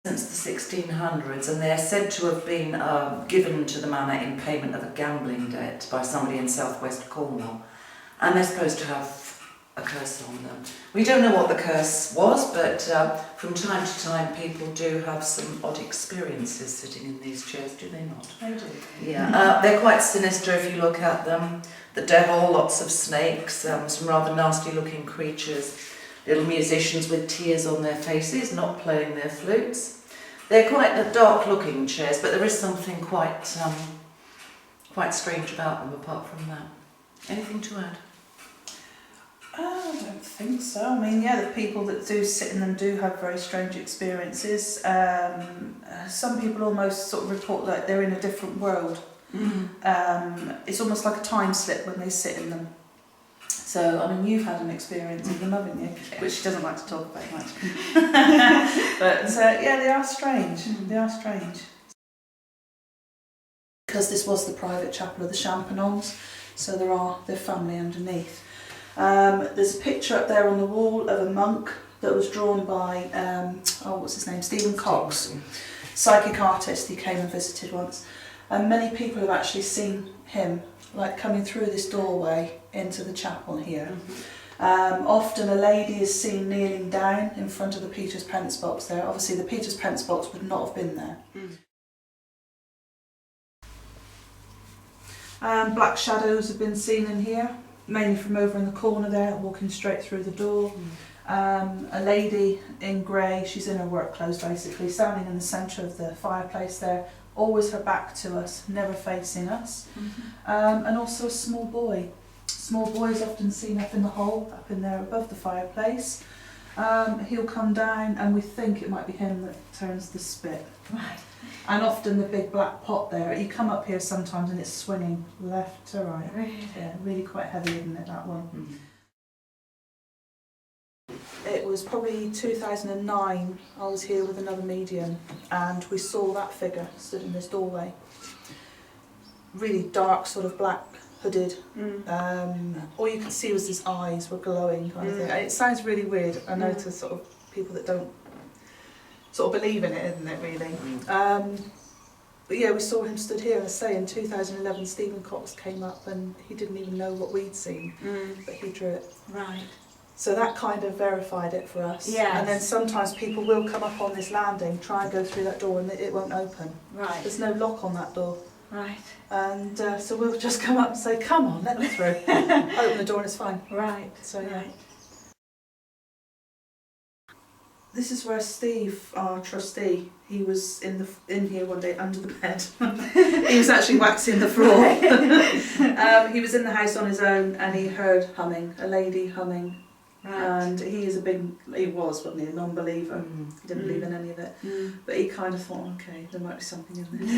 since the 1600s, and they're said to have been given to the manor in payment of a gambling debt by somebody in southwest Cornwall, and they're supposed to have a curse on them. We don't know what the curse was, but from time to time people do have some odd experiences sitting in these chairs, do they not? They do. Yeah, they're quite sinister if you look at them. The devil, lots of snakes, some rather nasty looking creatures, little musicians with tears on their faces, not playing their flutes. They're quite dark looking chairs, but there is something quite strange about them apart from that. Anything to add? I don't think so. I mean, yeah, the people that do sit in them do have very strange experiences. Some people almost sort of report that they're in a different world. It's almost like a time slip when they sit in them. So, I mean, you've had an experience of them, haven't you? Which she doesn't like to talk about much. But yeah, they are strange. They are strange. Because this was the private chapel of the Chambercombes, so there are their family underneath. There's a picture up there on the wall of a monk that was drawn by, what's his name? Stephen Cox, psychic artist. He came and visited once. And many people have actually seen him, like coming through this doorway into the chapel here. Often a lady is seen kneeling down in front of the Peter's Pence box there. Obviously the Peter's Pence box would not have been there. Black shadows have been seen in here, mainly from over in the corner there, walking straight through the door. A lady in grey, she's in her work clothes basically, standing in the centre of the fireplace there, always her back to us, never facing us. And also a small boy. Small boy is often seen up in the hole, up in there above the fireplace. He'll come down and we think it might be him that turns the spit. Right. And often the big black pot there, you come up here sometimes and it's swinging left to right. Really? Yeah, really quite heavy, isn't it, that one? It was probably 2009, I was here with another medium and we saw that figure stood in this doorway. Really dark, sort of black, hooded. All you could see was his eyes were glowing kind of thing. It sounds really weird, I know, to sort of people that don't sort of believe in it, isn't it, really? But yeah, we saw him stood here, and I say in 2011 Stephen Cox came up and he didn't even know what we'd seen, but he drew it. Right. So that kind of verified it for us. Yes. And then sometimes people will come up on this landing, try and go through that door and it won't open. Right. There's no lock on that door. Right. And so we'll just come up and say, come on, let me through. Open the door and it's fine. Right. So yeah. Right. This is where Steve, our trustee, he was in here one day under the bed. He was actually waxing the floor. He was in the house on his own and he heard humming, a lady humming. Right. And he was, wasn't he, a non-believer. He didn't believe in any of it. But he kind of thought, okay, there might be something in this.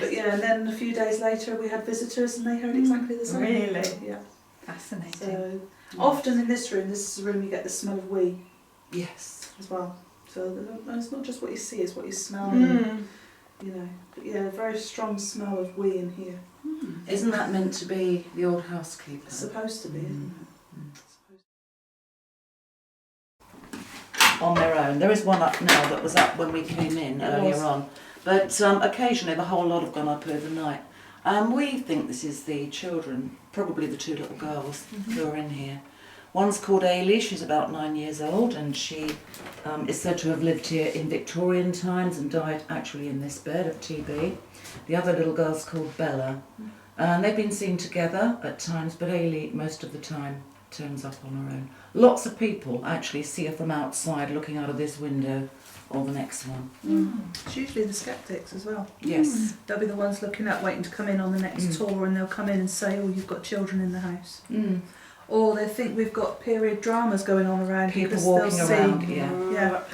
But yeah, and then a few days later we had visitors and they heard exactly the same. Really? Yeah. Fascinating. So often in this room you get the smell of wee. Yes. As well. So it's not just what you see, it's what you smell. And, you know, but yeah, a very strong smell of wee in here. Isn't that meant to be the old housekeeper? It's supposed to be, isn't it? On their own. There is one up now that was up when we came in earlier on. But occasionally the whole lot have gone up overnight. We think this is the children, probably the two little girls who are in here. One's called Ailey, she's about 9 years old, and she is said to have lived here in Victorian times and died actually in this bed of TB. The other little girl's called Bella. And they've been seen together at times, but Ailey most of the time turns up on her own. Lots of people actually see her from outside looking out of this window or the next one. It's usually the skeptics as well. Yes. They'll be the ones looking up, waiting to come in on the next tour, and they'll come in and say, oh, you've got children in the house. Or they think we've got period dramas going on around here. People walking around, yeah.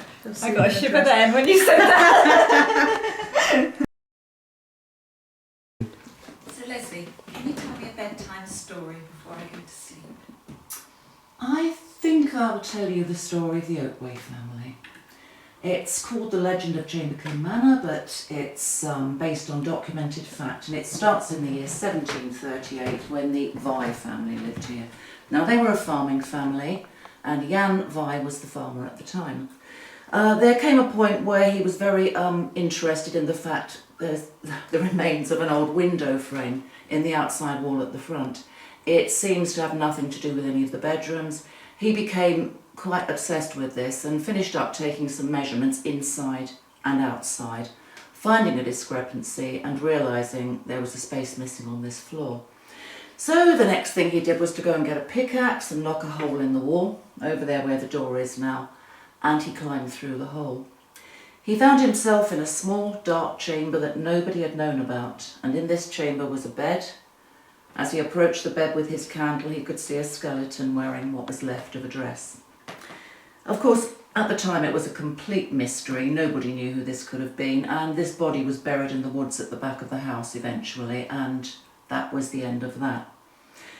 I got a shiver then when you said that. So Leslie, can you tell me a bedtime story before I go to sleep? I think I'll tell you the story of the Oakway family. It's called The Legend of Chambercombe Manor, but it's based on documented fact, and it starts in the year 1738 when the Vi family lived here. Now they were a farming family, and Jan Vi was the farmer at the time. There came a point where he was very interested in the fact there's the remains of an old window frame in the outside wall at the front. It seems to have nothing to do with any of the bedrooms. He became quite obsessed with this and finished up taking some measurements inside and outside, finding a discrepancy and realising there was a space missing on this floor. So the next thing he did was to go and get a pickaxe and knock a hole in the wall, over there where the door is now, and he climbed through the hole. He found himself in a small, dark chamber that nobody had known about, and in this chamber was a bed. As he approached the bed with his candle, he could see a skeleton wearing what was left of a dress. Of course, at the time it was a complete mystery. Nobody knew who this could have been, and this body was buried in the woods at the back of the house eventually, and that was the end of that.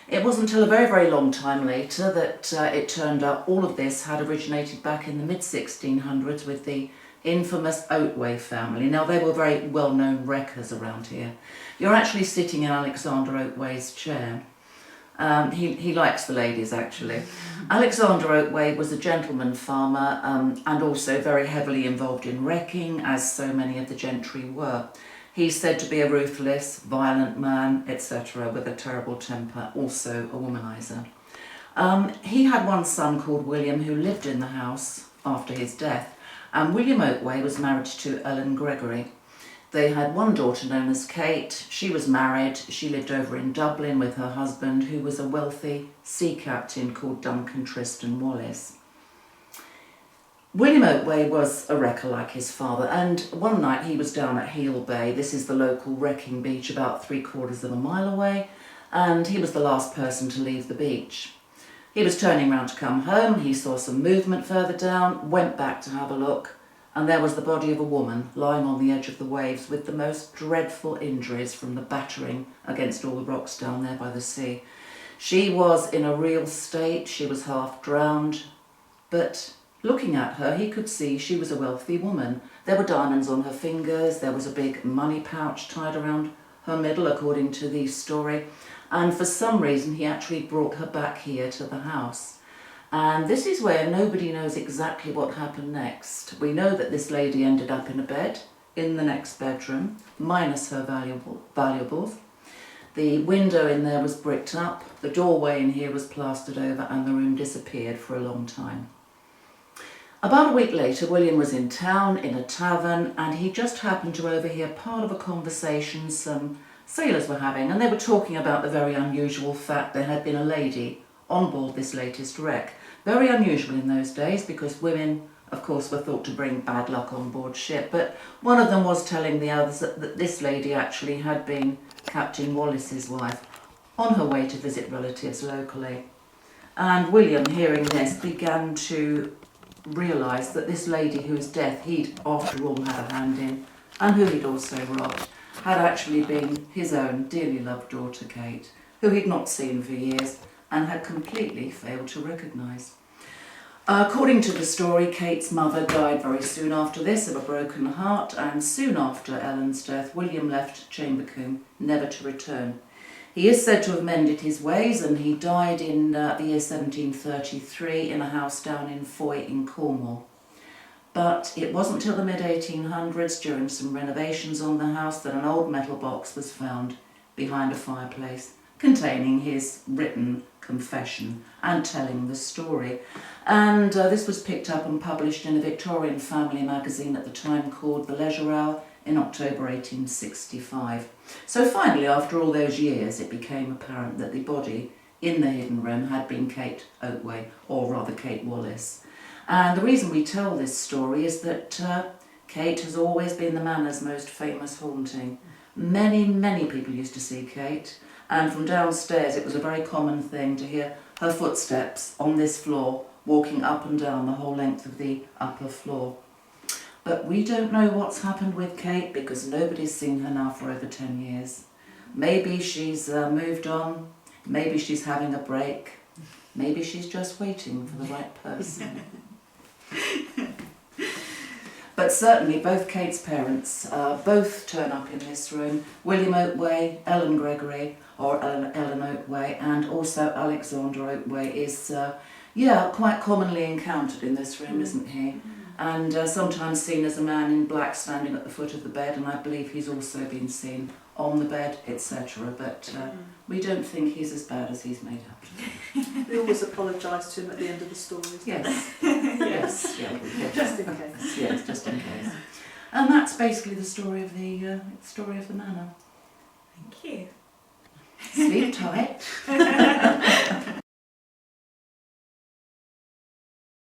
It wasn't until a very, very long time later that it turned out all of this had originated back in the mid-1600s with the infamous Oatway family. Now, they were very well-known wreckers around here. You're actually sitting in Alexander Oatway's chair. He likes the ladies, actually. Alexander Oatway was a gentleman farmer and also very heavily involved in wrecking, as so many of the gentry were. He's said to be a ruthless, violent man, etc., with a terrible temper, also a womanizer. He had one son called William who lived in the house after his death, and William Oatway was married to Ellen Gregory. They had one daughter known as Kate. She was married. She lived over in Dublin with her husband, who was a wealthy sea captain called Duncan Tristan Wallace. William Oatway was a wrecker like his father, and one night he was down at Heel Bay. This is the local wrecking beach about 3/4 of a mile away, and he was the last person to leave the beach. He was turning round to come home. He saw some movement further down, went back to have a look, and there was the body of a woman lying on the edge of the waves with the most dreadful injuries from the battering against all the rocks down there by the sea. She was in a real state. She was half drowned, but looking at her, he could see she was a wealthy woman. There were diamonds on her fingers, there was a big money pouch tied around her middle, according to the story, and for some reason he actually brought her back here to the house. And this is where nobody knows exactly what happened next. We know that this lady ended up in a bed in the next bedroom, minus her valuables. The window in there was bricked up, the doorway in here was plastered over, and the room disappeared for a long time. About a week later, William was in town, in a tavern, and he just happened to overhear part of a conversation some sailors were having, and they were talking about the very unusual fact there had been a lady on board this latest wreck. Very unusual in those days, because women, of course, were thought to bring bad luck on board ship, but one of them was telling the others that this lady actually had been Captain Wallace's wife, on her way to visit relatives locally. And William, hearing this, began to realise that this lady whose death he'd after all had a hand in, and who he'd also robbed, had actually been his own dearly loved daughter Kate, who he'd not seen for years and had completely failed to recognise. According to the story, Kate's mother died very soon after this of a broken heart, and soon after Ellen's death, William left Chambercombe, never to return. He is said to have mended his ways, and he died in the year 1733 in a house down in Foy in Cornwall. But it wasn't till the mid-1800s, during some renovations on the house, that an old metal box was found behind a fireplace containing his written confession and telling the story. And this was picked up and published in a Victorian family magazine at the time called The Leisure Hour in October 1865. So finally, after all those years, it became apparent that the body in the hidden room had been Kate Oatway, or rather Kate Wallace. And the reason we tell this story is that Kate has always been the Manor's most famous haunting. Many, many people used to see Kate, and from downstairs it was a very common thing to hear her footsteps on this floor, walking up and down the whole length of the upper floor. But we don't know what's happened with Kate, because nobody's seen her now for over 10 years. Maybe she's moved on, maybe she's having a break, maybe she's just waiting for the right person. But certainly both Kate's parents both turn up in this room. William Oatway, Ellen Gregory, or Ellen Oatway, and also Alexander Oatway is quite commonly encountered in this room, isn't he? and sometimes seen as a man in black standing at the foot of the bed, and I believe he's also been seen on the bed, etc. But we don't think he's as bad as he's made out to be. We always apologise to him at the end of the story. Yes, yes, yeah, Just in case. yes, just in case. And that's basically the story of the manor. Thank you. Sleep tight.